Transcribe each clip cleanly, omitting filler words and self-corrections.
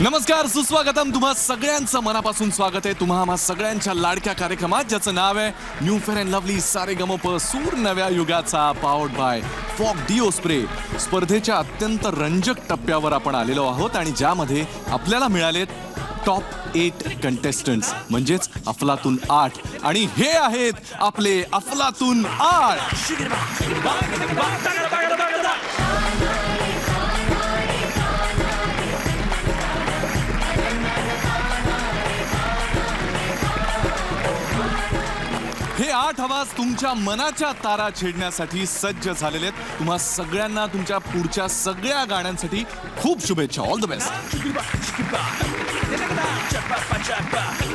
नमस्कार, सुस्वागतम. तुम्हा सगळ्यांचं मनापासून स्वागत आहे तुम्हा आम्हा सगळ्यांच्या लाडक्या कार्यक्रमात, ज्याचं नाव आहे new fair and lovely Saregamapa सूर नव्या युगाचा, powered by Fogg deo spray. स्पर्धेच्या अत्यंत रंजक टप्प्यावर आपण आलेलो आहोत आणि ज्यामध्ये आपल्याला मिळालेत टॉप 8 कंटेस्टंट्स, म्हणजेच अफलातून 8. आणि हे आहेत आपले अफलातून 8. हे 8 आवाज तुमच्या मनाच्या तारा छेडण्यासाठी सज्ज झालेले आहेत. तुम्हा सगळ्यांना तुमच्या पुढच्या सगळ्या गाण्यांसाठी खूप शुभेच्छा. All the best.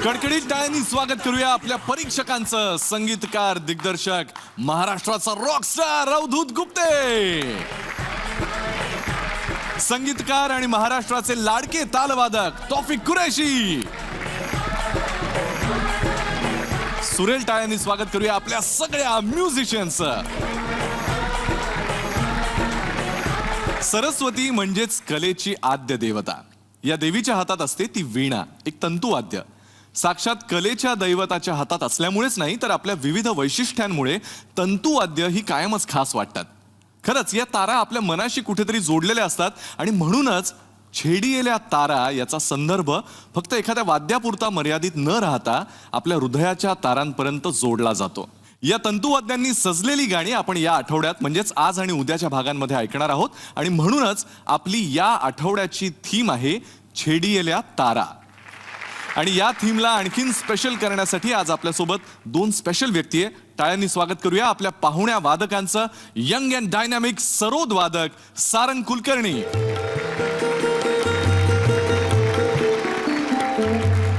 कडकडीत टाळ्यांनी स्वागत करूया आपल्या परीक्षकांचं. संगीतकार, दिग्दर्शक, महाराष्ट्राचा रॉकस्टार अवधूत गुप्ते. संगीतकार आणि महाराष्ट्राचे लाडके तालवादक तौफिक कुरैशी. सुरेल टाळ्यांनी स्वागत करूया आपल्या सगळ्या म्युझिशियन्सचं. सरस्वती म्हणजेच कलेची आद्य देवता. या देवीच्या हातात असते ती वीणा, एक तंतुवाद्य. साक्षात कलेच्या दैवताच्या हातात असल्यामुळेच नाही, तर आपल्या विविध वैशिष्ट्यांमुळे तंतुवाद्य ही कायमच खास वाटतात. खरंच या तारा आपल्या मनाशी कुठेतरी जोडलेल्या असतात आणि म्हणूनच छेडिलेल्या तारा याचा संदर्भ फक्त एखाद्या वाद्यापुरता मर्यादित न राहता आपल्या हृदयाच्या तारांपर्यंत जोडला जातो. या तंतुवाद्यांनी सजलेली गाणी आपण या आठवड्यात म्हणजेच आज आणि उद्याच्या भागांमध्ये ऐकणार आहोत. आणि म्हणूनच आपली या आठवड्याची थीम आहे छेडिलेल्या तारा. आणि या थीमला आणखीन स्पेशल करण्यासाठी आज आपल्यासोबत 2 स्पेशल व्यक्ती आहे. टाळ्यांनी स्वागत करूया आपल्या पाहुण्या वादकांचं. यंग अँड डायनॅमिक सरोद वादक सारंग कुलकर्णी.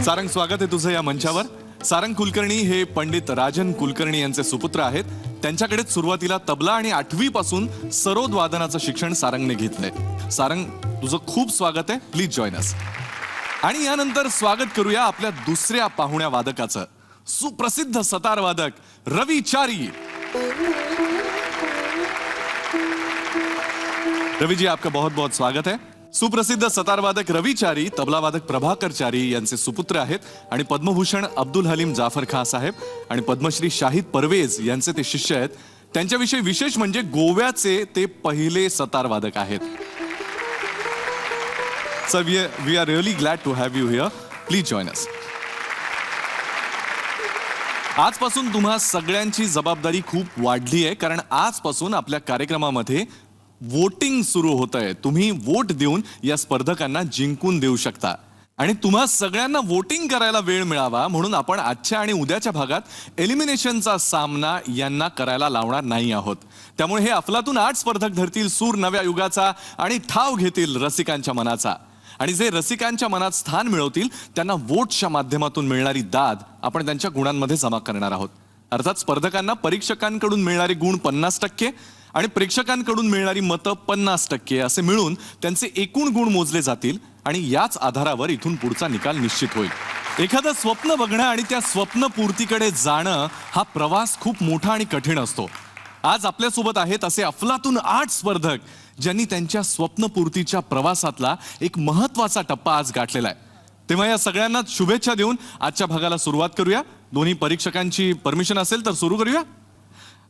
सारंग, स्वागत आहे तुझं या मंचावर. सारंग कुलकर्णी हे पंडित राजन कुलकर्णी यांचे सुपुत्र आहेत. त्यांच्याकडेच सुरुवातीला तबला आणि 8वी पासून सरोद वादनाचं शिक्षण सारंगने घेतलंय. सारंग, तुझं खूप स्वागत आहे. प्लीज जॉइन अस. आणि यानंतर स्वागत करूया आपल्या दुसऱ्या पाहुण्या वादकाचं. सुप्रसिद्ध सतार वादक रवी चारी. रवि जी, आपका बहुत बहुत स्वागत है. सुप्रसिद्ध सतारवादक रवी चारी तबलावादक प्रभाकर चारी यांचे सुपुत्र आहेत आणि पद्मभूषण अब्दुल हलीम जाफर खान साहेब आणि पद्मश्री शाहिद परवेज यांचे ते शिष्य आहेत. त्यांच्याविषयी विशेष म्हणजे गोव्याचे ते पहिले सतारवादक आहेत. So we are really glad to have you here. Please join us. आजपासून तुम्हा सगळ्यांची जबाबदारी खूप वाढली आहे, कारण आजपासून आपल्या कार्यक्रमामध्ये वोटिंग सुरू होत आहे. तुम्ही वोट देऊन या स्पर्धकांना जिंकून देऊ शकता. आणि तुम्हा सगळ्यांना वोटिंग करायला वेळ मिळावा म्हणून आपण आजच्या आणि उद्याच्या भागात एलिमिनेशनचा सामना यांना करायला लावणार नाही आहोत. त्यामुळे हे अफलातून 8 स्पर्धक धरतील सूर नव्या युगाचा आणि ठाव घेतील रसिकांच्या मनाचा. आणि जे रसिकांच्या मनात स्थान मिळवतील त्यांना वोटच्या माध्यमातून मिळणारी दाद आपण त्यांच्या गुणांमध्ये जमा करणार आहोत. अर्थात स्पर्धकांना परीक्षकांकडून मिळणारे गुण 50% आणि प्रेक्षकांकडून मिळणारी मतं 50% असे मिळून त्यांचे एकूण गुण मोजले जातील आणि याच आधारावर इथून पुढचा निकाल निश्चित होईल. एखादं स्वप्न बघणं आणि त्या स्वप्नपूर्तीकडे जाणं हा प्रवास खूप मोठा आणि कठीण असतो. आज आपल्यासोबत आहेत असे अफलातून 8 स्पर्धक ज्यांनी त्यांच्या स्वप्नपूर्तीच्या प्रवासातला एक महत्त्वाचा टप्पा आज गाठलेला आहे. तेव्हा या सगळ्यांना शुभेच्छा देऊन आजच्या भागाला सुरुवात करूया. दोन्ही परीक्षकांची परमिशन असेल तर सुरू करूया.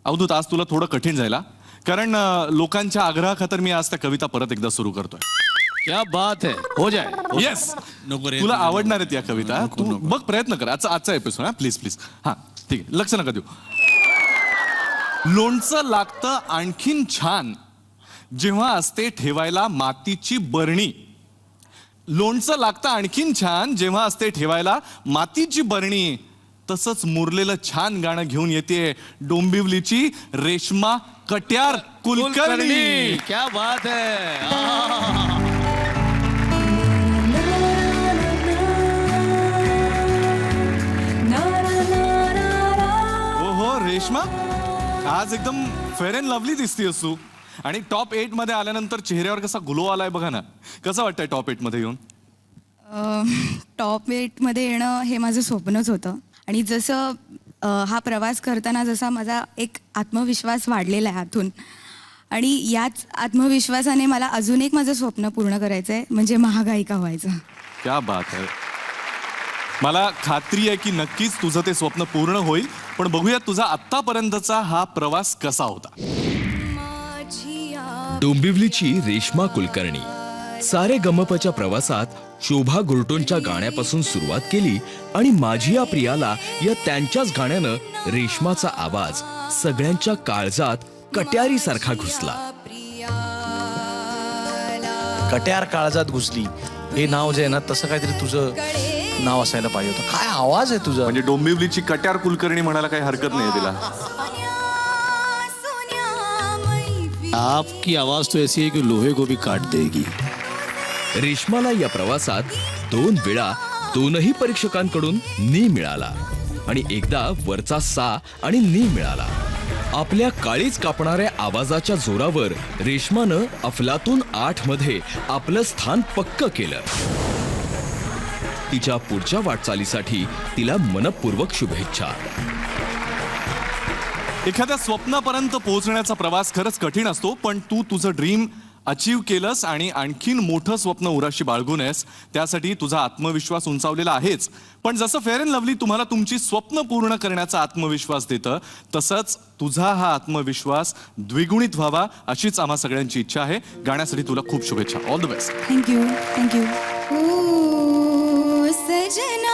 अवधूत, आज तुला थोडं कठीण जायला, कारण लोकांच्या आग्रहाखातर मी आज त्या कविता परत एकदा सुरू करतोय. क्या बात है, हो जाए. येस, तुला आवडणार आहेत या कविता. तू बघ, प्रयत्न कर. आजचा एपिसोड. Please please. हा, ठीक आहे, लक्ष नका देऊ. लोणचं लागतं आणखीन छान जेव्हा असते ठेवायला मातीची बरणी. लोणचं लागतं आणखीन छान जेव्हा असते ठेवायला मातीची बरणी. तसंच मुरलेलं छान गाणं घेऊन येते डोंबिवलीची रेश्मा कट्यार कुलकर्णी. क्या बात है. हो रेश्मा, आज एकदम फेअर अँड लवली दिसतेस तू. आणि टॉप 8 मध्ये आल्यानंतर चेहऱ्यावर कसा ग्लो आलाय बघा ना. कसं वाटतंय टॉप 8 मध्ये येऊन? टॉप 8 मध्ये येणं हे माझं स्वप्नच होतं. आणि जसं हा प्रवास करताना जसा माझा एक आत्मविश्वास वाढलेला आहे आतून, आणि याच आत्मविश्वासाने मला अजून एक माझं स्वप्न पूर्ण करायचं आहे, म्हणजे महागायिका व्हायचं. क्या बात आहे. मला खात्री आहे की नक्कीच तुझं ते स्वप्न पूर्ण होईल. पण बघूया तुझा आत्तापर्यंतचा हा प्रवास कसा होता. डोंबिवलीची रेश्मा कुलकर्णी सारे गमपच्या प्रवासात शोभा गुरटोंच्या गाण्यापासून सुरुवात केली आणि माझी या प्रियाला या त्यांच्याच गाण्यानं रेश्माचा आवाज सगळ्यांच्या काळजात कट्यारी सारखा घुसला. कट्यार काळजात घुसली हे नाव जे आहे ना तसं काहीतरी तुझं नाव असायला पाहिजे होतं. काय आवाज आहे तुझा. म्हणजे डोंबिवलीची कट्यार कुलकर्णी म्हणायला काही हरकत नाही तिला. आपकी आवाज तो ऐसी है कि लोहे को भी काट देगी. रेश्माला या प्रवासात 2 वेळा 2ही परीक्षकांकडून नी मिळाला आणि एकदा वरचा सा आणि नी मिळाला. आपल्या काळीच कापणाऱ्या आवाजाच्या जोरावर रेश्मानं अफलातून 8 मध्ये आपलं स्थान पक्क केलं. तिच्या पुढच्या वाटचालीसाठी तिला मनपूर्वक शुभेच्छा. एखाद्या स्वप्नापर्यंत पोहोचण्याचा प्रवास खरंच कठीण असतो. पण तू तुझं ड्रीम अचीव केलंस आणि आणखीन मोठं स्वप्न उराशी बाळगून आहेस. त्यासाठी तुझा आत्मविश्वास उंचावलेला आहेच. पण जसं फेअर अँड लवली तुम्हाला तुमची स्वप्न पूर्ण करण्याचा आत्मविश्वास देतं, तसंच तुझा हा आत्मविश्वास द्विगुणित व्हावा अशीच आम्हा सगळ्यांची इच्छा आहे. गाण्यासाठी तुला खूप शुभेच्छा. All the best. Thank you thank you. ओ सजना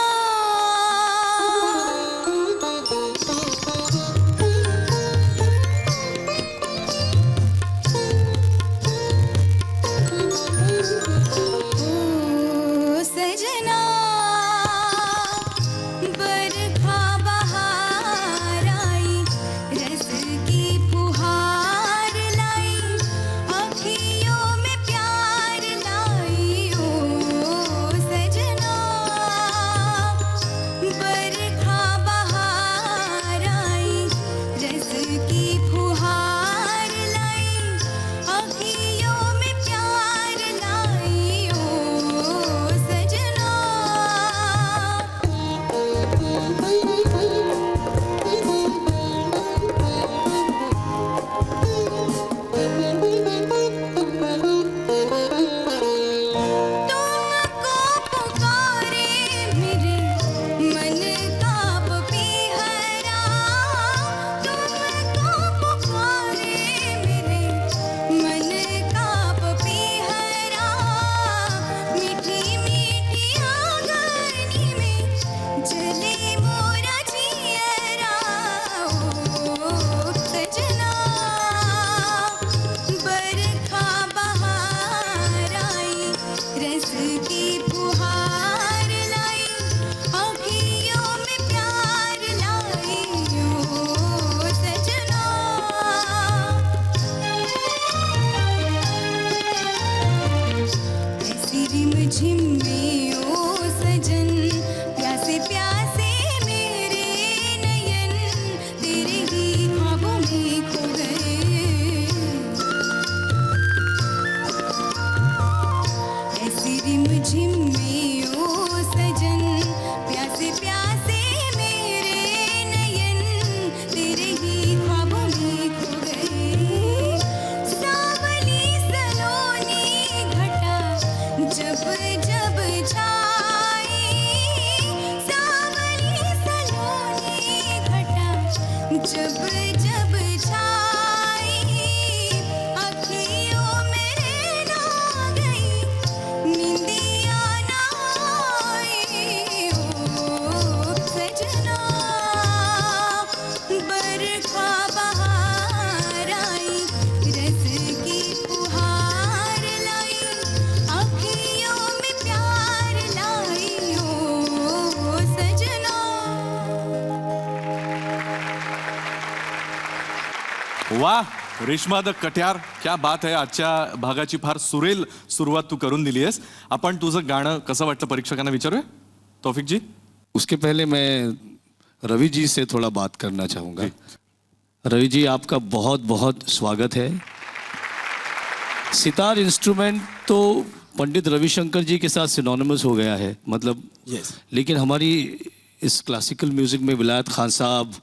वाह रेश्मा द कट्यार, क्या बात आहे. आजच्या भागाची फार सुरेल सुरुवात तू करून दिली आहेस. आपण तुझं गाणं कसं वाटतं परीक्षकांना विचारूया. तौफिक जी. उसके पहले मैं रवि जी से थोड़ा बात करना चाहूँगा. रवि जी, आपका बहुत बहुत स्वागत है. सितार इंस्ट्रूमेंट तो पंडित रविशंकर जी के साथ सिनोनिमस हो गया है, मतलब लेकिन हमारी इस क्लासिकल म्यूजिक में विलायत खान साहब,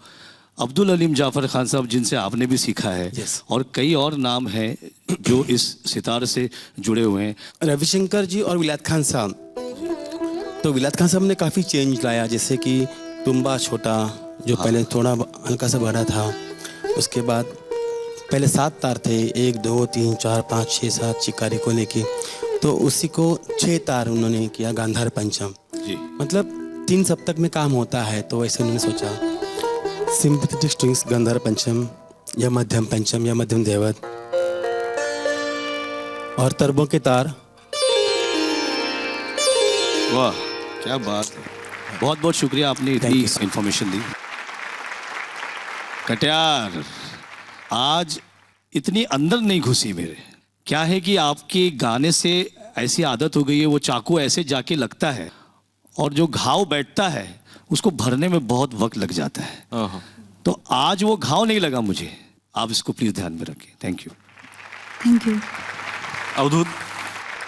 अब्दुल अलीम जाफर खान साहब, जिनसे आपने भी सीखा है, और कई और नाम हैं जो इस सितार से जुड़े हुए हैं. रविशंकर जी और विलायत खान साहब तो विलायत खान साहब ने काफ़ी चेंज लाया, जैसे कि तुम्बा छोटा जो पहले थोड़ा हल्का सा बड़ा था, उसके बाद पहले 7 तार थे, 1 2 3 4 5 6 7 शिकारी को लेके, तो उसी को 6 तार उन्होंने किया गांधार पंचम। जी। मतलब 3 सप्तक में काम होता है, तो ऐसे उन्होंने सोचा सिंपथेटिक स्ट्रिंग्स गांधार पंचम या मध्यम पंचम या मध्यम देवत, और तरबों के तार। वाह, क्या बात है। बहुत बहुत शुक्रिया, आपने इतनी इंफॉर्मेशन दी। कटियार, आज इतनी अंदर नहीं घुसी मेरे। क्या है कि आपके गाने से ऐसी आदत हो गई है, वो चाकू ऐसे जाके लगता है और जो घाव बैठता है उसको भरने में बहुत वक्त लग जाता है। तो आज वो घाव नहीं लगा मुझे, आप इसको प्लीज ध्यान में रखें। Thank you. थँक्यू। अवधूत,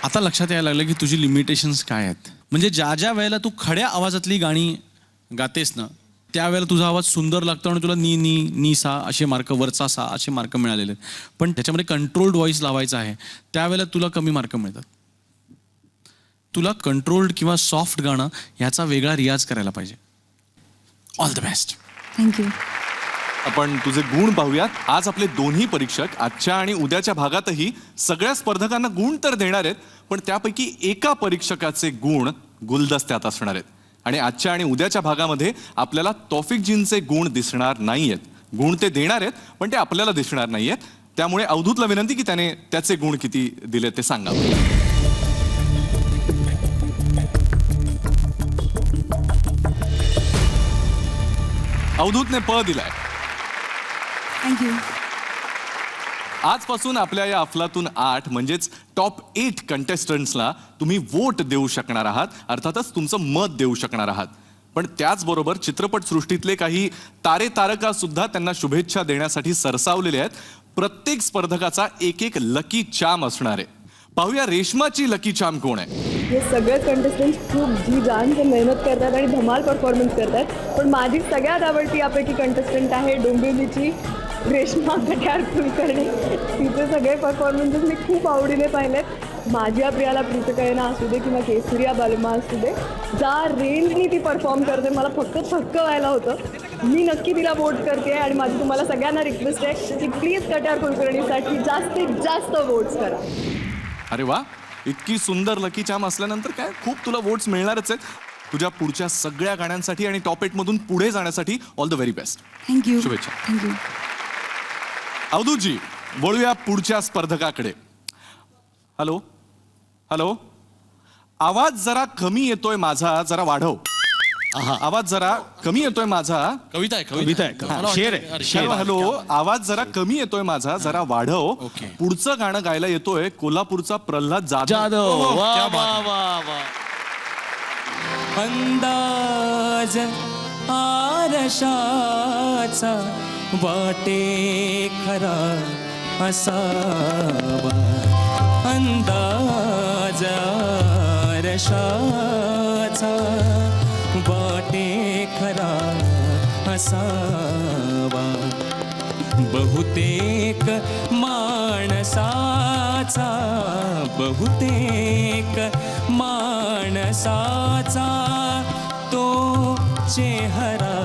आता लक्षात यायला लागलं की तुझी लिमिटेशन्स काय आहेत. म्हणजे ज्या ज्या वेळेला तू खड्या आवाजातली गाणी गातेस ना, त्यावेळेला तुझा आवाज सुंदर लागतो आणि तुला नी नी नी सा असे मार्क, वरचा सा असे मार्क मिळालेले आहेत. पण त्याच्यामध्ये कंट्रोल्ड व्हॉइस लावायचा आहे, त्यावेळेला तुला कमी मार्क मिळतात. तुला कंट्रोल्ड किंवा सॉफ्ट गाणं ह्याचा वेगळा रियाज करायला पाहिजे. All the best. थँक्यू. आपण तुझे गुण पाहूयात. आज आपले दोन्ही परीक्षक आजच्या आणि उद्याच्या भागातही सगळ्या स्पर्धकांना गुण तर देणार आहेत, पण त्यापैकी एका परीक्षकाचे गुण गुलदस्त्यात असणार आहेत. आणि आजच्या आणि उद्याच्या भागामध्ये आपल्याला तौफिकजींचे गुण दिसणार नाहीयेत. गुण ते देणार आहेत, पण ते आपल्याला दिसणार नाहीयेत. त्यामुळे अवधूतला विनंती की त्याने त्याचे गुण किती दिले ते सांगावे. अवधूतने प दिलाय. थँक्यू. आजपासून आपल्या या अफलातून 8 म्हणजेच टॉप 8 कंटेस्टंट्सला तुम्ही वोट देऊ शकणार आहात, अर्थातच तुमचं मत देऊ शकणार आहात. पण त्याचबरोबर चित्रपटसृष्टीतले काही तारे तारका सुद्धा त्यांना शुभेच्छा देण्यासाठी सरसावलेले आहेत. प्रत्येक स्पर्धकाचा एक एक लकी चार्म असणार आहे. पाहूया रेशमाची लकी चार्म कोण आहे. हे सगळे कंटेस्टंट खूप जी जान से मेहनत करतात आणि धमाल परफॉर्मन्स करतात. पण माझी सगळ्यात आवडती यापैकी कंटेस्टंट आहे डोंबिवलीची रेश्मा कट्यार कुलकर्णी. तिचे सगळे परफॉर्मन्सेस मी खूप आवडीने पाहिलेत. माझ्या प्रियाला प्रीतकळेना असू दे किंवा केसरिया बालमा असू दे, ज्या रेंजनी ती परफॉर्म करते मला फक्त थक्क व्हायला होतं. मी नक्की तिला वोट करते आणि माझी तुम्हाला सगळ्यांना रिक्वेस्ट आहे की प्लीज कट्यार कुलकर्णीसाठी जास्तीत जास्त वोट्स करा. अरे वा, इतकी सुंदर लकी चार्म असल्यानंतर काय खूप तुला वोट्स मिळणारच आहेत. तुझ्या पुढच्या सगळ्या गाण्यांसाठी आणि टॉप 8 मधून पुढे जाण्यासाठी all the very best. Thank you. शुभेच्छा. थँक्यू. अवधूतजी, वळूया पुढच्या स्पर्धकाकडे. हॅलो हॅलो, आवाज जरा कमी येतोय माझा, जरा वाढव. आवाज जरा कमी येतोय माझा. कविता आहे, कविता आहे, शेर आहे. हॅलो हॅलो, आवाज जरा कमी येतोय माझा, जरा वाढव. ओके. पुढचं गाणं गायला येतोय कोल्हापूरचा प्रल्हाद जाधव. जाधव, वा क्या वा बात वा वा. अंदाज आरशाचा वाटे खरा असावा. अंदाज आरशाचा वाटे खरा असावा. बहुतेक माणसाचा, बहुतेक माणसाचा तो चेहरा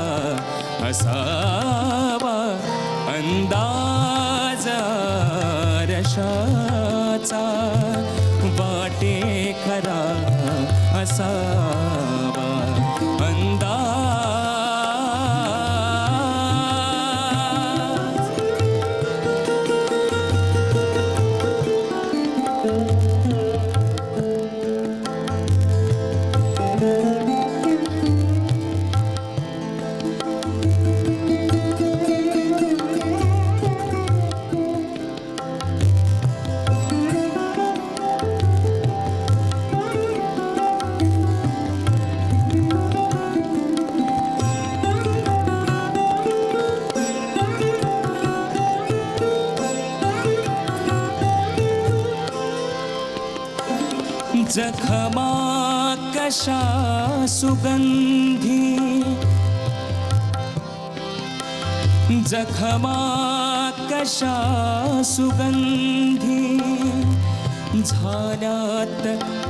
असावा. अंदाज रशाचा वाटे खरा असावा. अंदाज जखमा कशा सुगंधी, जखमा कशा सुगंधी, झाल्यात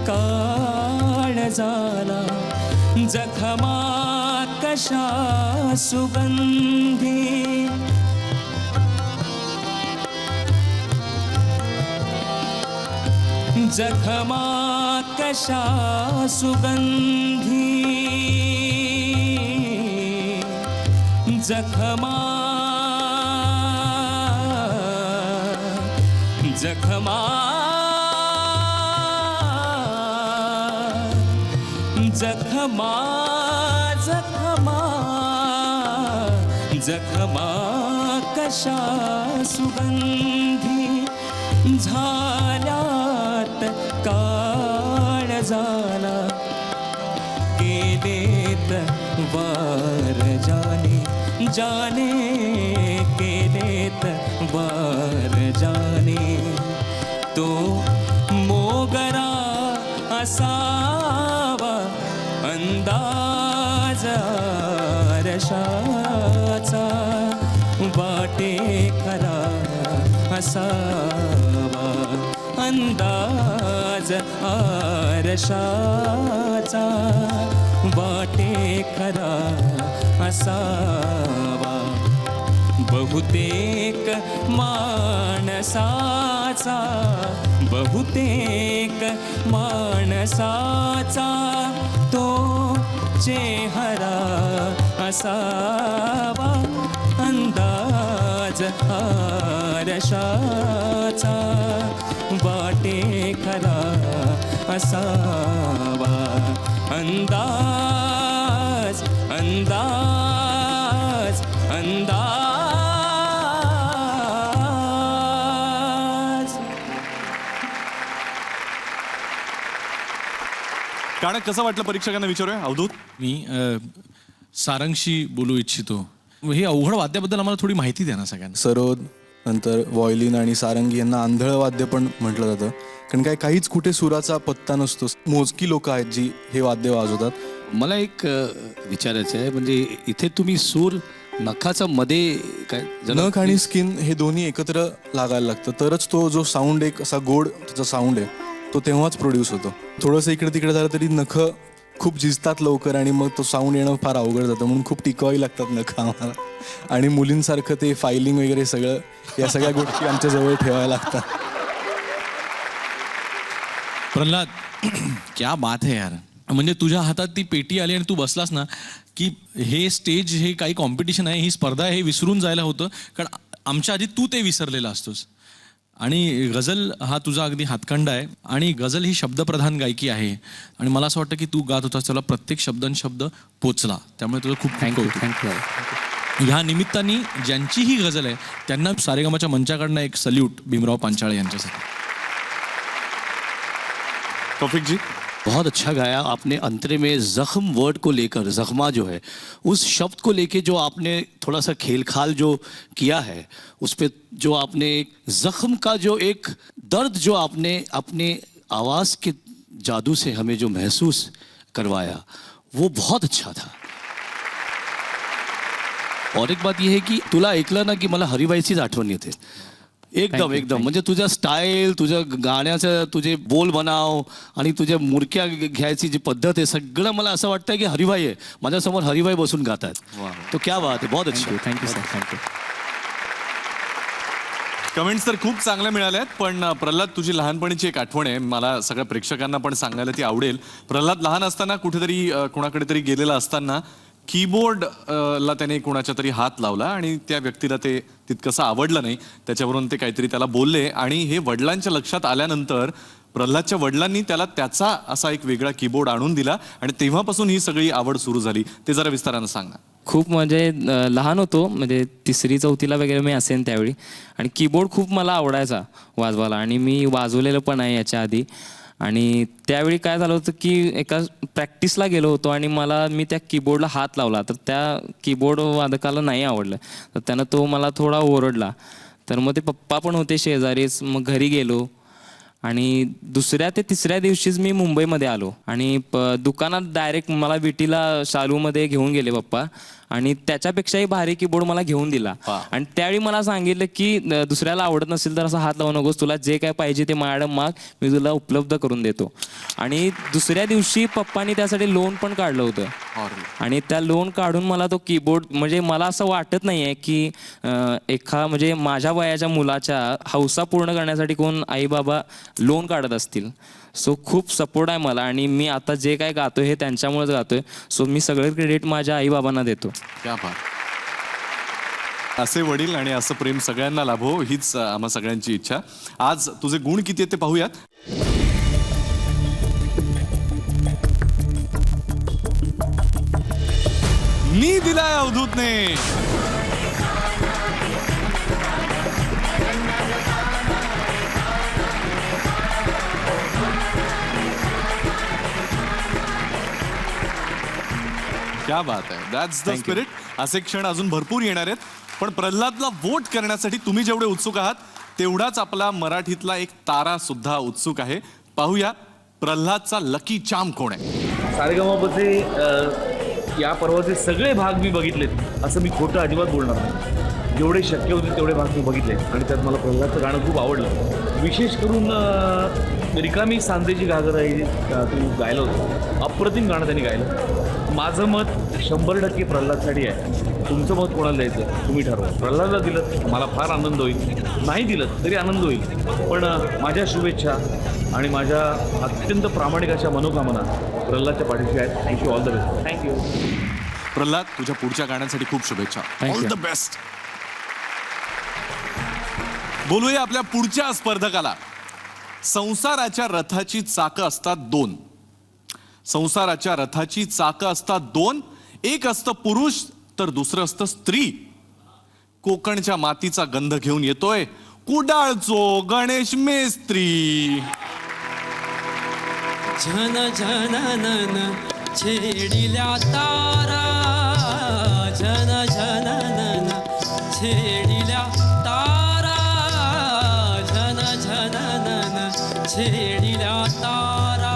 काळजाला जखमा कशा सुगंधी जखमा कशा सुगंधी जखमा जखमा जखमा जखमा जखमा कशा सुगंधी झाल्यात काळजाला केलेत वार जाने जाने केलेत वार जाने तो मोगरा असावा अंदाज आरशाचा वाटे खरा असावा अंदाज आरशाचा वाटे खरा असावा बहुतेक माणसाचा बहुतेक माणसाचा तो चेहरा असावा अंदाज आरशाचा वाटे खरा असावा अंदाज अंदाज अंदाज. गाणं कसं वाटलं परीक्षकांना विचारूया. अवधूत, मी सारंगशी बोलू इच्छितो. हे अवघड वाद्याबद्दल आम्हाला थोडी माहिती द्या ना सगळ्यांना. सरोद, नंतर वॉयलिन आणि सारंगी यांना आंधळ वाद्य पण म्हटलं जातं, कारण काहीच कुठे सुराचा पत्ता नसतो. मोजकी लोक आहेत जी हे वाद्य वाजवतात. मला एक विचारायचं आहे, म्हणजे इथे तुम्ही सूर नखाचा मध्ये काय नख आणि स्किन हे दोन्ही एकत्र लागायला लागतं, तरच तो जो साऊंड एक असा गोड त्याचा साऊंड आहे तो तेव्हाच प्रोड्यूस होतो. थोडंसं इकडे तिकडे झालं तरी नख खूप झिजतात लवकर आणि मग तो साऊंड येणं फार अवघड जातं, म्हणून खूप टिकवावी लागतात नख आम्हाला. आणि मुलींसारखं ते फायलिंग वगैरे सगळं या सगळ्या गोष्टी आमच्या जवळ ठेवायला लागतात. प्रल्हाद, क्या बात है यार. म्हणजे तुझ्या हातात ती पेटी आली आणि तू बसलास ना की हे स्टेज, हे काही कॉम्पिटिशन आहे, ही स्पर्धा आहे, हे विसरून जायला होतं. कारण आमच्या आधी तू ते विसरलेला असतोस. आणि गझल हा तुझा अगदी हातखंडा आहे. आणि गझल ही शब्दप्रधान गायकी आहे. आणि मला असं वाटतं की तू गात होतास त्याला प्रत्येक शब्द पोचला. त्यामुळे तुझं खूप थँक्यू. ह्या निमित्ताने ज्यांची ही गझल आहे त्यांना सारेगमाच्या मंचाकडनं एक सल्यूट भीमराव पांचाळे यांच्यासाठी. तौफिक जी, बहुत अच्छा गाया आपने. अंतरे में जख्म वर्ड को लेकर, जख्मा जो है उस शब्द को लेके जो आपने थोड़ा सा खेलखाल जो किया है, उस पे जो आपने एक जख्म का जो एक दर्द जो आपने अपने आवाज़ के जादू से हमें जो महसूस करवाया, वो बहुत अच्छा था. और एक बात ये है की तुला ऐकलं ना की मला हरिभाईचीच आठवण येते. एकदम म्हणजे तुझा स्टाईल, तुझ्या गाण्याचं तुझे बोल बनाव आणि तुझ्या मुरक्या घ्यायची जी पद्धत आहे, सगळं मला असं वाटतं की हरिभाई आहे. माझ्यासमोर हरिभाई बसून गातात. तो क्या बात आहे. बहुत अच्छा. Thank you sir. थँक्यू. कमेंट्स तर खूप चांगल्या मिळाल्या आहेत. पण प्रल्हाद, तुझी लहानपणीची एक आठवण आहे, मला सगळ्या प्रेक्षकांना पण सांगायला ती आवडेल. प्रल्हाद लहान असताना कुठेतरी कोणाकडे तरी गेलेला असताना कीबोर्ड ला त्याने कोणाच्या तरी हात लावला आणि त्या व्यक्तीला ते तितकंसं आवडलं नाही. त्याच्यावरून ते काहीतरी त्याला बोलले आणि हे वडिलांच्या लक्षात आल्यानंतर प्रल्हादच्या वडिलांनी त्याला त्याचा असा एक वेगळा कीबोर्ड आणून दिला आणि तेव्हापासून ही सगळी आवड सुरू झाली. ते जरा विस्तारानं सांगा. खूप म्हणजे लहान होतो, म्हणजे 3री-4थीला वगैरे मी असेन त्यावेळी. आणि कीबोर्ड खूप मला आवडायचा वाजवायला आणि मी वाजवलेलं पण आहे याच्या आधी. आणि त्यावेळी काय झालं होतं की एका प्रॅक्टिसला गेलो होतो आणि मी त्या कीबोर्डला हात लावला, तर त्या कीबोर्ड वादकाला नाही आवडलं. तर त्यानं तो मला थोडा ओरडला. तर मग ते पप्पा पण होते शेजारीच. मग घरी गेलो आणि 2ऱ्या ते 3ऱ्या दिवशीच मी मुंबईमध्ये आलो आणि दुकानात डायरेक्ट मला विटीला शालूमध्ये घेऊन गेले पप्पा आणि त्याच्यापेक्षाही भारी कीबोर्ड मला घेऊन दिला. आणि त्यावेळी मला सांगितलं की दुसऱ्याला आवडत नसेल तर असं हात लावू नकोस, तुला जे काय पाहिजे ते माझ्याकडे माग, मी तुला उपलब्ध करून देतो. आणि दुसऱ्या दिवशी पप्पांनी त्यासाठी लोन पण काढलं होतं. आणि त्या लोन काढून मला तो कीबोर्ड, म्हणजे मला असं वाटत नाहीये की म्हणजे माझ्या वयाच्या मुलाच्या हौसा पूर्ण करण्यासाठी कोण आई बाबा लोन काढत असतील. सो खूप सपोर्ट आहे मला आणि मी आता जे काय गातोय हे त्यांच्यामुळेच गातोय. सो मी सगळं क्रेडिट माझ्या आई बाबांना देतो. क्या बात. असे वडील आणि असं प्रेम सगळ्यांना लाभो हीच आम्हा सगळ्यांची इच्छा. आज तुझे गुण किती आहेत ते पाहूयात. नी दिलाय अवधूतने. क्या बात आहे. That's the spirit. असे क्षण अजून भरपूर येणार आहेत. पण प्रल्हादला वोट करण्यासाठी तुम्ही जेवढे उत्सुक आहात तेवढाच आपला मराठीतला एक तारा सुद्धा उत्सुक आहे. पाहूया प्रल्हादचा लकी चार्म कोण आहे. सारेगमपचे या पर्वाचे सगळे भाग मी बघितलेत, असं मी खोटं अजिबात बोलणार नाही. जेवढे शक्य होते तेवढे भाग मी बघितले आणि त्यात मला प्रल्हादचं गाणं खूप आवडलं. विशेष करून रिकामी सांदेची घागर आहे तू गायलं होतं, अप्रतिम गाणं त्यांनी गायलं. माझं मत 100% प्रल्हादसाठी आहे. तुमचं मत कोणाला द्यायचं तुम्ही ठरवा. प्रल्हादला दिलं मला फार आनंद होईल, नाही दिलं तरी आनंद होईल. पण माझ्या शुभेच्छा आणि माझ्या अत्यंत प्रामाणिक अशा मनोकामना प्रल्हादच्या पाठीशी आहेत. Wish you all the best. Thank you. Pralhad, तुझ्या पुढच्या गाण्यांसाठी खूप शुभेच्छा. All the best. बोलूया आपल्या पुढच्या स्पर्धकाला. संसाराच्या रथाची चाकं असतात दोन. संसाराच्या रथाची चाकं असतात दोन. एक असतं पुरुष तर दुसरं असतं स्त्री. कोकणच्या मातीचा गंध घेऊन येतोय कुडाळचो गणेश मेस्त्री. झन झन नन छेडिल्या तारा, झन झन नन छेडिल्या तारा, झन झन नन छेडिल्या तारा.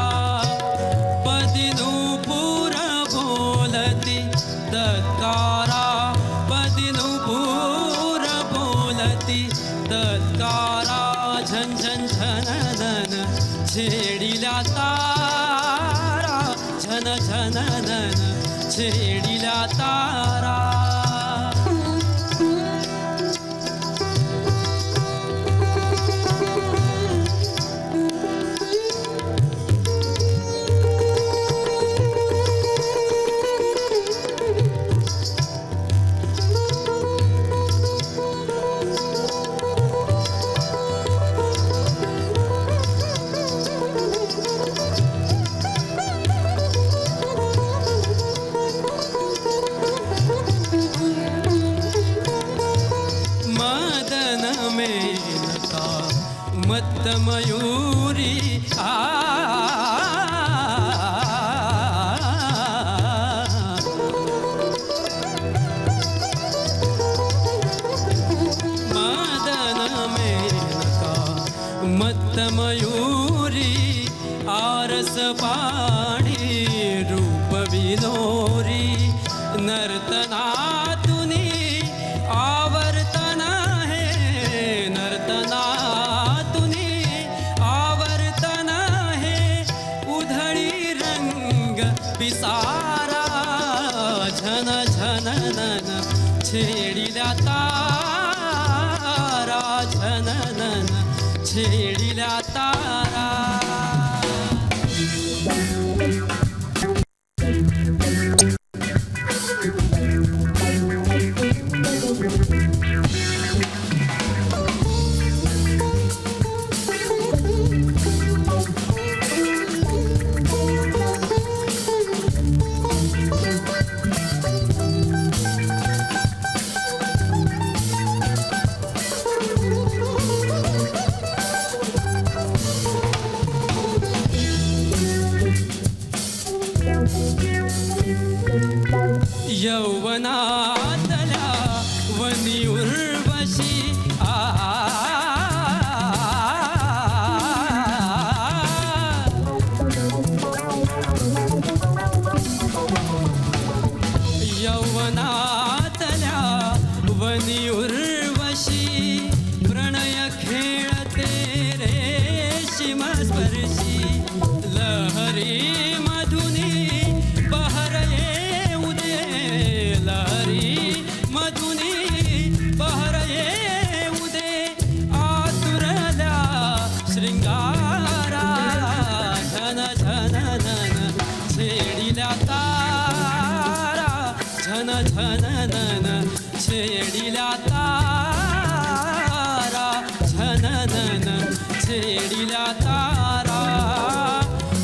पदिनूपुर बोलती तत्कारा, पदिनूपुर बोलती तत्कारा. झन झन झन नन छेडिल्या तारा, झन झन नन छेडिल्या तारा. मयूरी मदन मेनका मत मयूरी आरस पाणी रूप विनोरी. नर्तनातुनी आवर्तन है, नर्तना पिसारा. झन झन नन छेडिल्या तारा, झन नन छेडिल्या तारा. यौवनातल्या वनी उर्वशी यौवना प्रेम स्पर्शी लहरी मधुनी बहर येऊ दे लहरी मधुनी बहर येऊ दे आतुरल्या शृंगारा झन झन नन छेडिल्या तारा झन झन नन छेडिल्या तारा झन नन छेडिल्या तारा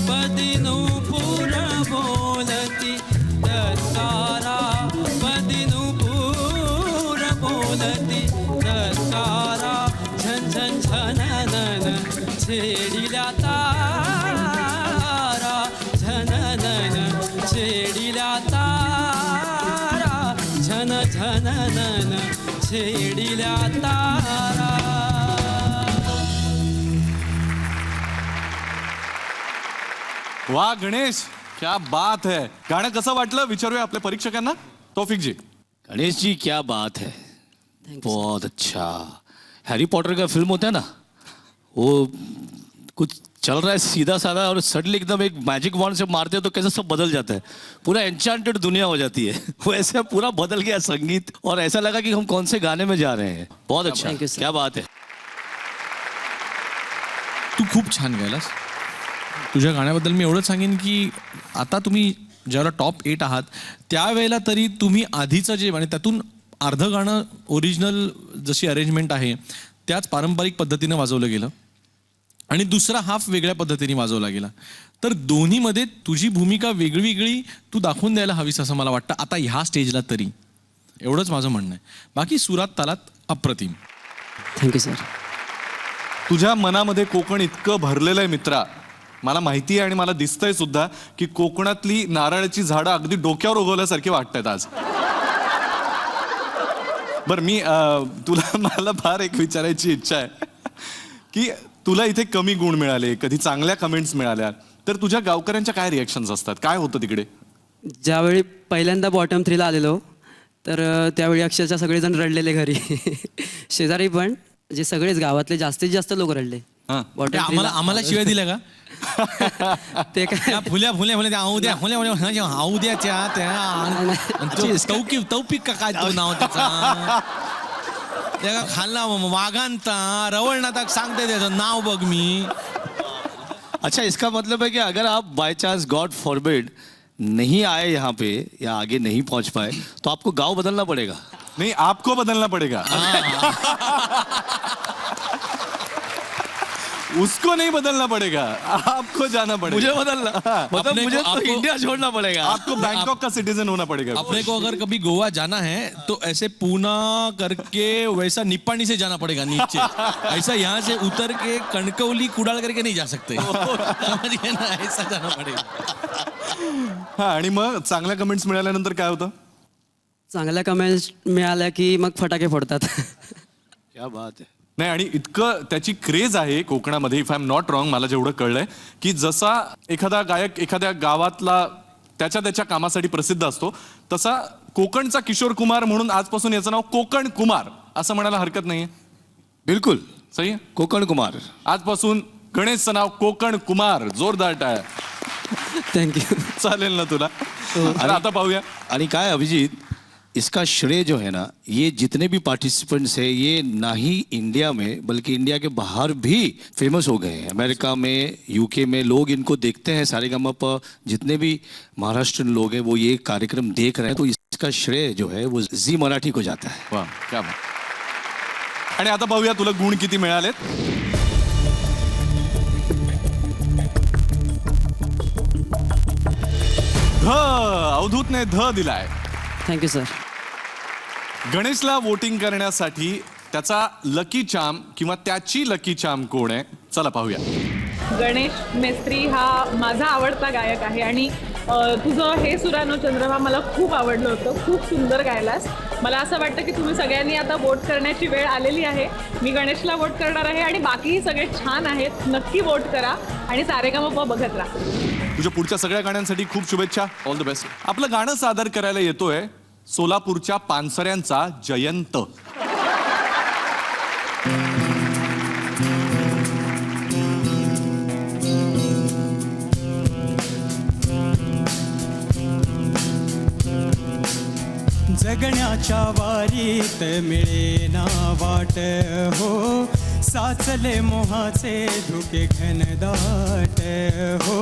पदिनू पूर बोलती दत्तारा पदिनू पूर बोलती दत्तारा झन झन झन नन छेडिल्या तारा झन नन छेडिल्या तारा झन झन नन छेडिल्या तारा. वा गणेश, क्या बात है. गाणं कसं वाटलं विचारूया आपल्या परीक्षकांना. तौफिक जी. गणेश जी क्या बात है, बहुत अच्छा. हैरी पॉटर का फिल्म होता है ना, वो कुछ चल रहा है सीधा साधा और सडनली एकदम एक मैजिक वॉन्ड से मारते हैं तो कैसे सब बदल जाता है, पूरा एन्चांटेड दुनिया हो जाती है. वैसे पूरा बदल गया संगीत और ऐसा लगा कि हम कौन से गाने में जा रहे हैं. बहुत अच्छा, क्या बात है. तू खूप छान गायलास. तुझ्या गाण्याबद्दल मी एवढंच सांगेन की आता तुम्ही ज्यावेळेला टॉप 8 आहात त्यावेळेला तरी तुम्ही आधीचं जे आणि त्यातून अर्धं गाणं ओरिजिनल जशी अरेंजमेंट आहे त्याच पारंपरिक पद्धतीने वाजवलं गेलं आणि दुसरा हाफ वेगळ्या पद्धतीने वाजवला गेला. तर दोन्हीमध्ये तुझी भूमिका वेगळी तू दाखवून द्यायला हवीस असं मला वाटतं आता ह्या स्टेजला तरी. एवढंच माझं म्हणणं आहे. बाकी सुरात तालात अप्रतिम. Thank you sir. तुझ्या मनामध्ये कोकण इतकं भरलेलं आहे मित्रा, मला माहिती आहे आणि मला दिसतंय सुद्धा की कोकणातली नारळाची झाडं अगदी डोक्यावर उगवल्यासारखी वाटतायत आज. बर मी तुला मला फार एक विचारायची इच्छा आहे की तुला इथे कमी गुण मिळाले, कधी चांगल्या कमेंट्स मिळाल्या तर तुझ्या गावकऱ्यांच्या काय रिॲक्शन्स असतात, काय होतं तिकडे? ज्यावेळी पहिल्यांदा बॉटम 3ला आलेलो तर त्यावेळी अक्षरशः सगळेजण रडलेले घरी. शेजारी पण जे सगळेच गावातले जास्तीत जास्त लोक रडले. आम्हाला शिवाय दिल्या का ते काय फुल्या तौफिक का काय तो नाव त्याचा त्या खाल्ला वाघांता रवळनाथाक सांगते त्याचं नाव बघ मी. अच्छा, इसका मतलब है कि अगर आप बाय चांस गॉड फॉरबिड नहीं आए यहाँ पे या आगे नहीं पहुंच पाए तो आपको गांव बदलना पड़ेगा. नहीं, आपको बदलना पड़ेगा. उसको नहीं बदलना पड़ेगा, आपको जाना पड़ेगा. मुझे बदलना मतलब मुझे तो इंडिया छोड़ना पड़ेगा. आपको बैंकॉक का सिटीजन होना पड़ेगा. अपने को अगर कभी गोवा जाना है तो ऐसे पूना करके वैसा निप्पाणी से जाना पड़ेगा नीचे. ऐसा यहाँ से उतर के कणकवली कुडाळ करके नहीं जा सकते. समझिए ना, ऐसा जाना पड़ेगा. हा, आणि मग चांगल्या कमेंट्स मिळाल्यानंतर काय होतं? चांगल्या कमेंट्स मिळाल्या की मग फटाके फोडतात. क्या बात है. नाही, आणि इतकं त्याची क्रेज आहे कोकणामध्ये, if I am not wrong, मला जेवढं कळलंय की जसा एखादा गायक एखाद्या गावातला त्याच्या कामासाठी प्रसिद्ध असतो तसा कोकणचा किशोर कुमार म्हणून आजपासून याचं नाव कोकण कुमार असं म्हणायला हरकत नाहीये. बिलकुल सही आहे. कोकण कुमार आजपासून गणेशचं नाव कोकण कुमार. जोरदार टाळ्या. थँक्यू. चालेल ना तुला? आता पाहूया. आणि काय अभिजीत, इसका श्रेय जो है ना, ये जितने भी पार्टिसिपेंट्स हैं ये ना ही इंडिया में बल्कि इंडिया के बाहर भी फेमस हो गए हैं. अमेरिका में, यूके में लोग इनको देखते हैं. सारेगामापा जितने भी महाराष्ट्रन लोग हैं वो ये कार्यक्रम देख रहे हैं, तो इसका श्रेय जो है वो झी मराठी को जाता है. वाह, क्या बात. आणि आता पाहूया तुला गुण किती मिळालेत. अवधूतने ध दिलाय. Thank you sir. गणेशला वोटिंग करण्यासाठी त्याचा लकी चार्म किंवा त्याची लकी चार्म कोण आहे, चला पाहूया. गणेश मेस्त्री हा माझा आवडता गायक आहे आणि तुझं हे सुरानो चंद्रमा मला खूप आवडलं होतं. खूप सुंदर गायलास. मला असं वाटतं की तुम्ही सगळ्यांनी आता वोट करण्याची वेळ आलेली आहे. मी गणेशला वोट करणार आहे आणि बाकीही सगळे छान आहेत. नक्की वोट करा आणि सारेगामापा बघत राहा. तुझ्या पुढच्या सगळ्या गाण्यांसाठी खूप शुभेच्छा. All the best. आपलं गाणं सादर करायला येतोय सोलापूरच्या पानसऱ्यांचा जयंत. जगण्याच्या वारीत मिळेना वाट हो, साचले मोहाचे धुके घनदाट हो.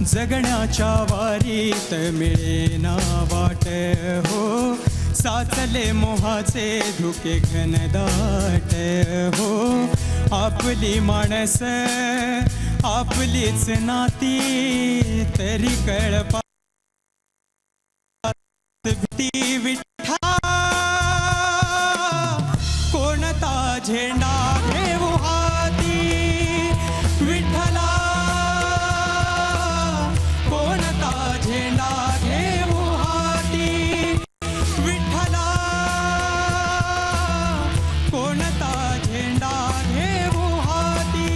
जगण्याच्या वारीत मिळेना वाट हो, साचले मोहाचे धुके घनदाट हो. आपली माणस आपलीच नाती तरी कळपा विठ्ठा कोणता झेंडा घेऊ हाती विठ्ठला, कोणता झेंडा घेऊ हाती विठ्ठला, कोणता झेंडा घेऊ हाती.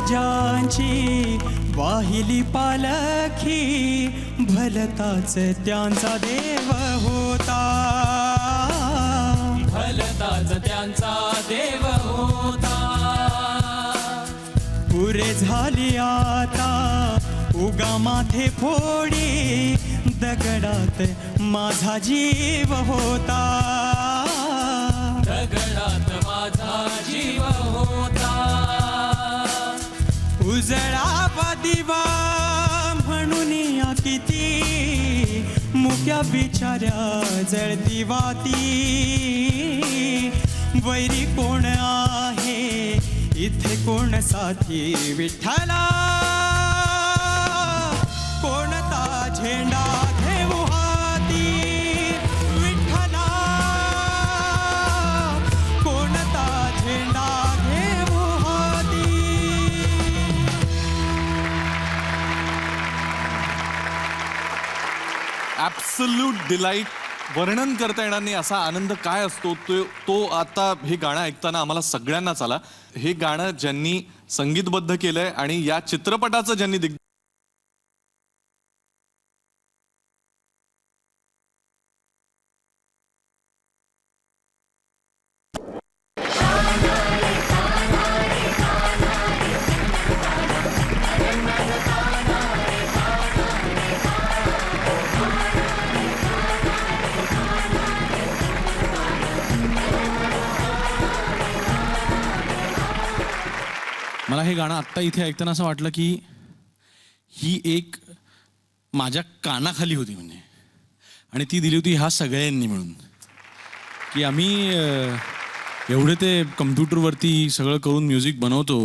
ज्यांची वाहिली पालखी भलताच त्यांचा देव होता, भलताच त्यांचा देव होता. पुरे झाली आता उगा माथे फोडी दगडात माझा जीव होता, दगडात माझा जीव होता. उजळा दिवा म्हणून या किती मुक्या बिचाऱ्या जळती वाती. वैरी कोण आहे इथे कोण साथी विठ्ठला, कोणता झेंडा घेऊ हाती विठ्ठला, कोणता झेंडा घेऊ हाती. Absolute delight. वर्णन करता येणार नाही असा आनंद काय असतो तो आता हे गाणं ऐकताना आम्हाला सगळ्यांनाच आला. हे गाणं ज्यांनी संगीतबद्ध केलंय आणि या चित्रपटाचं ज्यांनी मला हे गाणं आत्ता इथे ऐकताना असं वाटलं की ही एक माझ्या कानाखाली होती म्हणजे, आणि ती दिली होती ह्या सगळ्यांनी मिळून. की आम्ही एवढे ते कम्प्युटरवरती सगळं करून म्युझिक बनवतो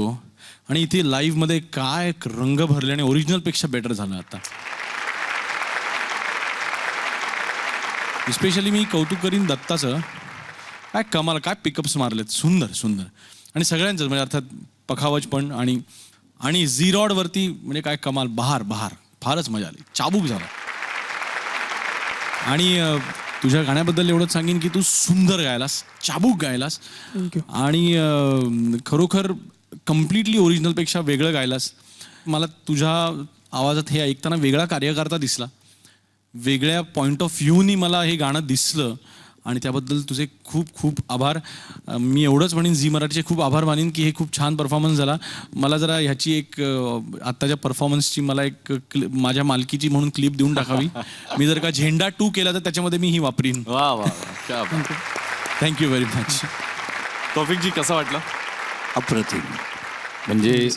आणि इथे लाईव्हमध्ये काय रंग भरले आणि ओरिजिनलपेक्षा बेटर झालं आता. स्पेशली मी कौतुक करीन दत्ताचं. काय कमाल, काय पिकअप्स मारलेत, सुंदर सुंदर. आणि सगळ्यांचं म्हणजे अर्थात पखावज पण आणि झीरॉडवरती म्हणजे काय कमाल, बहार फारच मजा आली, चाबूक झाला. आणि तुझ्या गाण्याबद्दल एवढंच सांगेन की तू सुंदर गायलास, चाबूक गायलास आणि खरोखर कम्प्लिटली ओरिजिनलपेक्षा वेगळं गायलास. मला तुझ्या आवाजात हे ऐकताना वेगळा कार्यकर्ता दिसला, वेगळ्या पॉईंट ऑफ व्ह्यूनी मला हे गाणं दिसलं आणि त्याबद्दल तुझे खूप खूप आभार. मी एवढंच म्हणेन झी मराठीचे खूप आभार मानेन की हे खूप छान परफॉर्मन्स झाला. मला जरा ह्याची एक आत्ताच्या परफॉर्मन्सची मला एक माझ्या मालकीची म्हणून क्लिप देऊन टाकावी. मी जर का झेंडा 2 केला तर त्याच्यामध्ये मी ही वापरीन. वा वा, थँक्यू व्हेरी मच. तौफिकजी कसं वाटलं? अप्रतिम. म्हणजे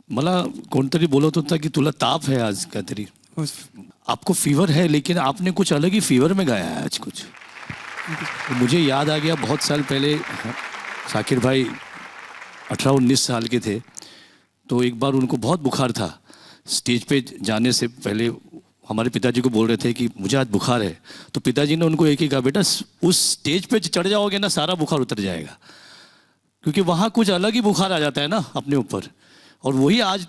मला कोणतरी बोलत होता की तुला ताप है आज काहीतरी, आपको फीवर है, लेकिन आपने कुछ अलग ही फीवर में गाया है आज कुछ. तो मुझे याद आ गया बहुत साल पहले शाकिर भाई 18-19 साल के थे, तो एक बार उनको बहुत बुखार था. स्टेज पे जाने से पहले हमारे पिताजी को बोल रहे थे कि मुझे आज बुखार है, तो पिताजी ने उनको एक ही कहा, बेटा उस स्टेज पे चढ़ जाओगे ना सारा बुखार उतर जाएगा, क्योंकि वहाँ कुछ अलग ही बुखार आ जाता है ना अपने ऊपर। और वही आज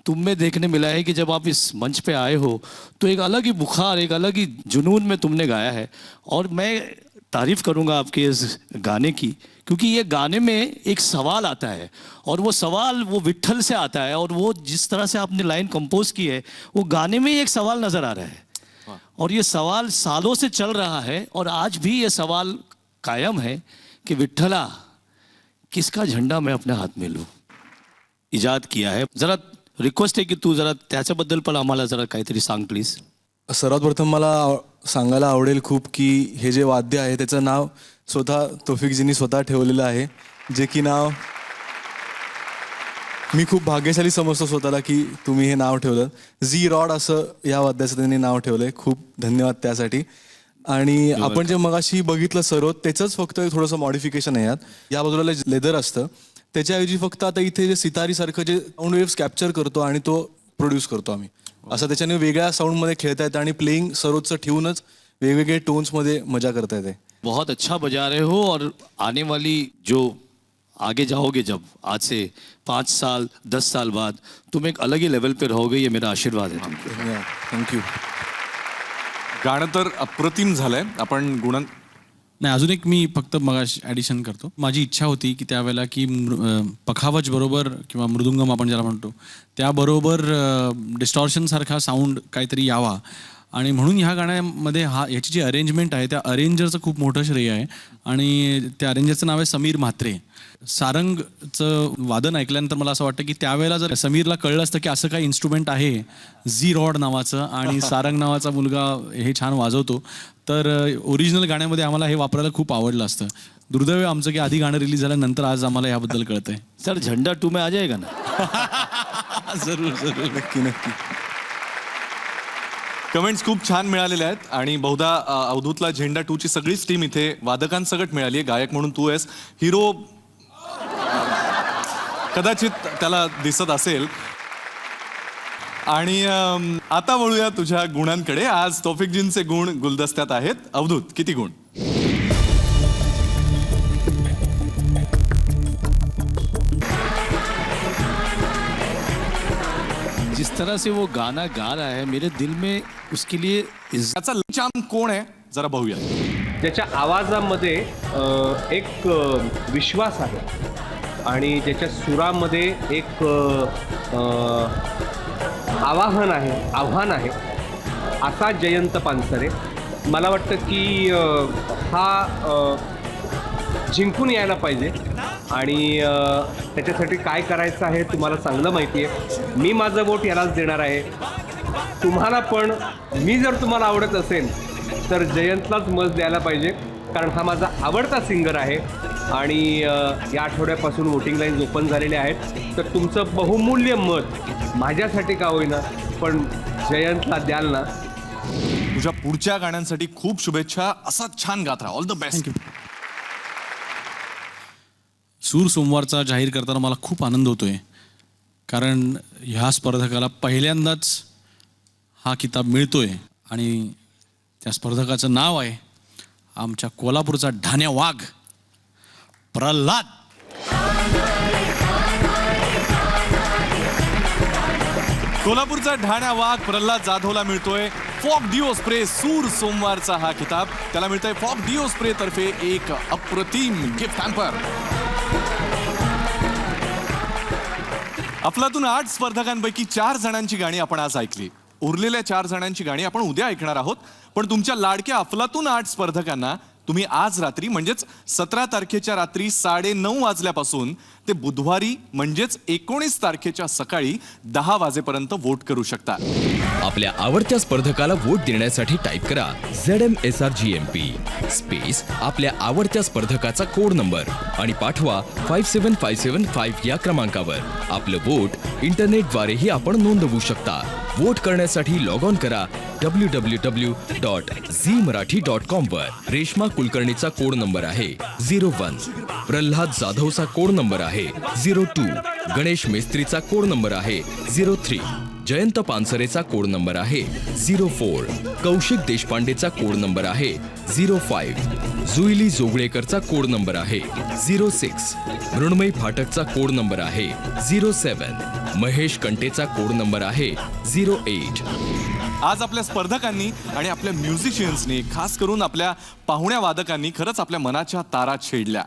तुम में देखने मिला है कि जब आप इस मंच पे आए हो तो एक अलग ही बुखार, एक अलग ही जुनून में तुमने गाया है। और मैं तारीफ करूँगा आपके इस गाने की, क्योंकि ये गाने में एक सवाल आता है और वो सवाल वो विट्ठल से आता है, और वो जिस तरह से आपने लाइन कंपोज की है वो गाने में ही एक सवाल नज़र आ रहा है। और ये सवाल सालों से चल रहा है और आज भी ये सवाल कायम है कि विट्ठला किसका झंडा मैं अपने हात में लूँ। इजाद किया है, जरा रिक्वेस्ट आहे की तू जरा त्याच्याबद्दल पण आम्हाला जरा काहीतरी सांग प्लीज. सर्वात प्रथम मला सांगायला आवडेल खूप की हे जे वाद्य आहे त्याचं नाव स्वतः तौफिकजींनी स्वतः ठेवलेलं आहे, जे की नाव मी खूप भाग्यशाली समजतो स्वतःला की तुम्ही हे नाव ठेवलं. झी रॉड असं या वाद्याचं त्यांनी नाव ठेवलंय. खूप धन्यवाद त्यासाठी. आणि आपण जे मगाशी बघितलं सर्व त्याचंच फक्त थोडंसं मॉडिफिकेशन आहे यात. या बाजूला लेदर असतं, त्याच्याऐवजी फक्त आता इथे जे सितारीसारखं जे साऊंड वेव्स कॅप्चर करतो आणि तो प्रोड्यूस करतो आम्ही, असं त्याच्याने वेगळ्या साऊंडमध्ये खेळता येतं आणि प्लेइंग सर्वोच्च ठेवूनच वेगवेगळे टोन्समध्ये मजा करता येते. बहुत अच्छा बजा रहे हो और आने वाली जो आगे जाओगे जब आज से 5 साल 10 साल बाद तुम एक अलग ही लेवल पे रहोगे, ये मेरा आशीर्वाद है तुमको. धन्यवाद. थँक्यू. गाणं तर अप्रतिम झालंय. आपण गुण नाही, अजून एक मी फक्त मगाशी ॲडिशन करतो. माझी इच्छा होती की त्यावेळेला की पखावज बरोबर किंवा मृदुंगम आपण ज्याला म्हणतो त्याबरोबर डिस्टॉर्शनसारखा साऊंड काहीतरी यावा, आणि म्हणून ह्या गाण्यामध्ये ह्याची जी अरेंजमेंट आहे त्या अरेंजरचं खूप मोठं श्रेय आहे. आणि त्या अरेंजरचं नाव आहे समीर म्हात्रे. सारंगचं वादन ऐकल्यानंतर मला असं वाटतं की त्यावेळेला जर समीरला कळलं असतं की असं काही इन्स्ट्रुमेंट आहे झी रॉड नावाचं आणि सारंग नावाचा मुलगा हे छान वाजवतो, तर ओरिजिनल गाण्यामध्ये आम्हाला हे वापरायला खूप आवडलं असतं. दुर्दैव आमचं की आधी गाणं रिलीज झाल्यानंतर आज आम्हाला याबद्दल कळतंय. सर झंडा 2 में आ जाएगा ना. जरूर जरूर, नक्की नक्की. कमेंट्स खूप छान मिळालेल्या आहेत आणि बहुधा अवधूतला झेंडा 2 ची सगळीच टीम इथे वादकांसकट मिळाली आहे. गायक म्हणून तू आहेस, हिरो कदाचित त्याला दिसत असेल. आणि आता वळूया तुझ्या गुणांकडे. आज तौफिकजींचे गुण गुलदस्त्यात आहेत. अवधूत, किती गुण? जिस तरह से वो गाना गा रहा है मेरे दिल में उसके लिए त्याचा चाम कोण आहे जरा बघूया. ज्याच्या आवाजामध्ये एक विश्वास आहे आणि ज्याच्या सुरामध्ये एक आव्हान आहे असा जयंत पानसरे. मला वाटतं की हा जिंकून यायला पाहिजे आणि त्याच्यासाठी काय करायचं आहे तुम्हाला चांगलं माहिती आहे. मी माझं वोट यालाच देणार आहे. तुम्हाला पण मी जर तुम्हाला आवडत असेल तर जयंतलाच मत द्यायला पाहिजे, कारण हा माझा आवडता सिंगर आहे. आणि या आठवड्यापासून वोटिंग लाईन्स ओपन झालेल्या आहेत, तर तुमचं बहुमूल्य मत माझ्यासाठी का होईना पण जयंतला द्याल ना. तुझ्या पुढच्या गाण्यांसाठी खूप शुभेच्छा. असाच छान गात राहा. All the best. सूर सोमवारचा जाहीर करताना मला खूप आनंद होतोय, कारण ह्या स्पर्धकाला पहिल्यांदाच हा किताब मिळतोय आणि त्या स्पर्धकाचं नाव आहे आमच्या कोल्हापूरचा ढाण्या वाघ प्रल्हाद. कोल्हापूरचा ढाण्या वाघ प्रल्हाद जाधवला मिळतोय फॉक डिओ स्प्रे सूर सोमवारचा हा किताब. त्याला मिळतोय फॉक डिओ स्प्रे तर्फे एक अप्रतिम गिफ्ट हॅम्पर. अफलातून 8 स्पर्धकांपैकी 4 जणांची गाणी आपण आज ऐकली. उरलेल्या 4 जणांची गाणी आपण उद्या ऐकणार आहोत. पण तुमच्या लाडक्या अफलातून 8 स्पर्धकांना तुम्ही आज रात्री म्हणजेच 17 तारखेच्या रात्री 9:30 वाजल्यापासून ते बुधवारी म्हणजेच 19 तारखेच्या सकाळी 10 वाजेपर्यंत वोट करू शकता. आपल्या आवडत्या स्पर्धकाला वोट देण्यासाठी टाईप करा ZMSRGMP स्पेस आपल्या आवडत्या स्पर्धकाचा कोड नंबर आणि पाठवा 57575 या क्रमांकावर. आपलं वोट इंटरनेटद्वारेही आपण नोंदवू शकता. वोट करण्यासाठी लॉग ऑन करा www.zmarathi.com वर. रेश्मा कुलकर्णीचा कोड नंबर आहे 01. प्रल्हाद जाधवचा कोड नंबर आहे 02. गणेश मेस्त्रीचा कोड नंबर आहे 03. जयंत पानसरेचा कोड नंबर आहे 04, कौशिक देशपांडेचा कोड नंबर आहे 05, जुईली जोगळेकरचा कोड नंबर आहे 06, मृण्मयी फाटकचा कोड नंबर आहे 07, महेश कंटेचा कोड नंबर आहे 08. आज आपल्या स्पर्धकांनी आणि आपल्या म्युझिशियन्सनी, खास करून आपल्या पाहुण्या वादकांनी खरंच आपल्या मनाच्या तारा छेडल्या.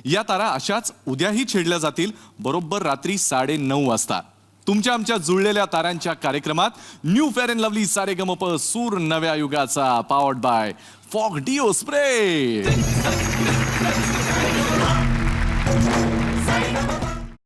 या तारा अशाच उद्याही छेडल्या जातील, बरोबर रात्री 9:30 वाजता. तुमच्या आमच्या जुळलेल्या ताऱ्यांच्या कार्यक्रमात new fair and lovely Saregamapa सूर नव्या युगाचा, powered by Fogg deo spray.